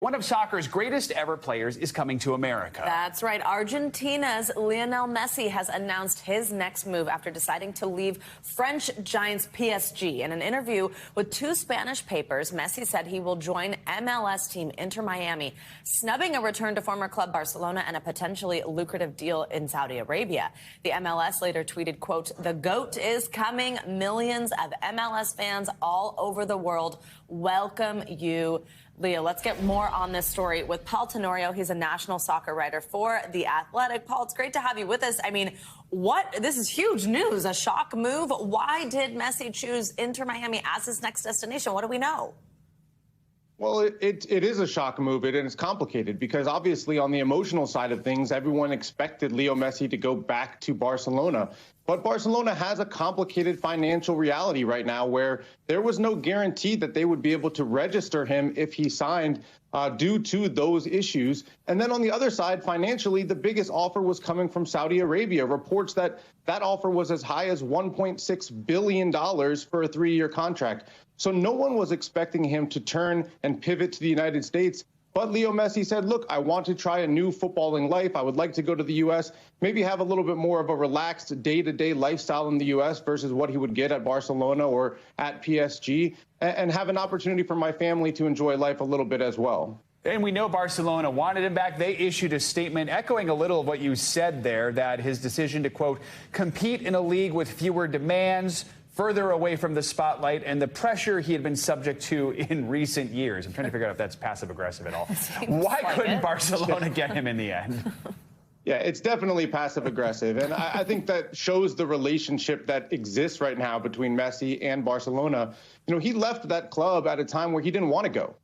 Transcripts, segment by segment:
One of soccer's greatest ever players is coming to America. That's right. Argentina's Lionel Messi has announced his next move after deciding to leave French giants PSG. In an interview with two Spanish papers, Messi said he will join MLS team Inter Miami, snubbing a return to former club Barcelona and a potentially lucrative deal in Saudi Arabia. The MLS later tweeted, quote, "The GOAT is coming. Millions of MLS fans all over the world welcome you." Leo, let's get more on this story with Paul Tenorio. He's a national soccer writer for The Athletic. Paul, it's great to have you with us. I mean, this is huge news, a shock move. Why did Messi choose Inter Miami as his next destination? What do we know? Well, it is a shock move, and it's complicated because obviously on the emotional side of things, everyone expected Leo Messi to go back to Barcelona. But Barcelona has a complicated financial reality right now where there was no guarantee that they would be able to register him if he signed due to those issues. And then on the other side, financially, the biggest offer was coming from Saudi Arabia. Reports that offer was as high as $1.6 billion for a 3-year contract. So no one was expecting him to turn and pivot to the United States. But Leo Messi said, look, I want to try a new footballing life. I would like to go to the U.S., maybe have a little bit more of a relaxed day-to-day lifestyle in the U.S. versus what he would get at Barcelona or at PSG, and have an opportunity for my family to enjoy life a little bit as well. And we know Barcelona wanted him back. They issued a statement echoing a little of what you said there, that his decision to, quote, compete in a league with fewer demands, further away from the spotlight and the pressure he had been subject to in recent years. I'm trying to figure out if that's passive-aggressive at all. Why couldn't Barcelona get him in the end? Yeah, it's definitely passive-aggressive. And I think that shows the relationship that exists right now between Messi and Barcelona. You know, he left that club at a time where he didn't want to go.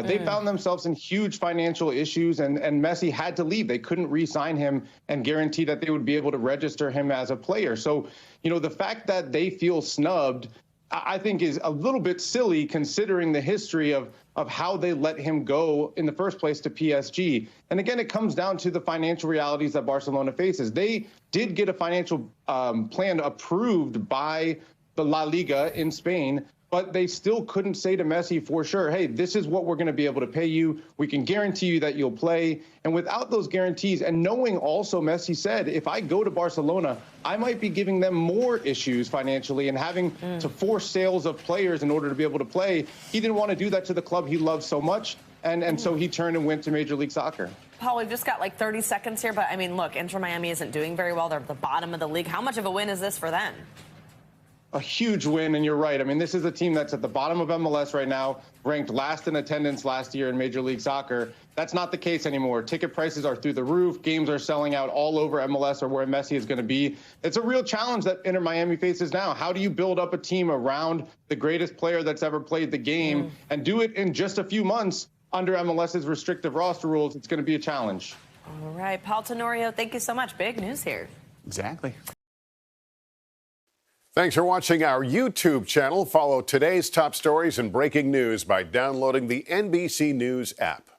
They found themselves in huge financial issues, and Messi had to leave. They couldn't re-sign him and guarantee that they would be able to register him as a player. So, you know, the fact that they feel snubbed, I think, is a little bit silly considering the history of how they let him go in the first place to PSG. And again, it comes down to the financial realities that Barcelona faces. They did get a financial plan approved by the La Liga in Spain, but they still couldn't say to Messi for sure, hey, this is what we're going to be able to pay you. We can guarantee you that you'll play. And without those guarantees, and knowing also, Messi said, if I go to Barcelona, I might be giving them more issues financially and having to force sales of players in order to be able to play. He didn't want to do that to the club he loves so much. And so he turned and went to Major League Soccer. Paul, we've just got like 30 seconds here. But, I mean, look, Inter Miami isn't doing very well. They're at the bottom of the league. How much of a win is this for them? A huge win, and you're right. I mean, this is a team that's at the bottom of MLS right now, ranked last in attendance last year in Major League Soccer. That's not the case anymore. Ticket prices are through the roof. Games are selling out all over MLS or where Messi is going to be. It's a real challenge that Inter Miami faces now. How do you build up a team around the greatest player that's ever played the game and do it in just a few months under MLS's restrictive roster rules? It's going to be a challenge. All right. Paul Tenorio, thank you so much. Big news here. Exactly. Thanks for watching our YouTube channel. Follow today's top stories and breaking news by downloading the NBC News app.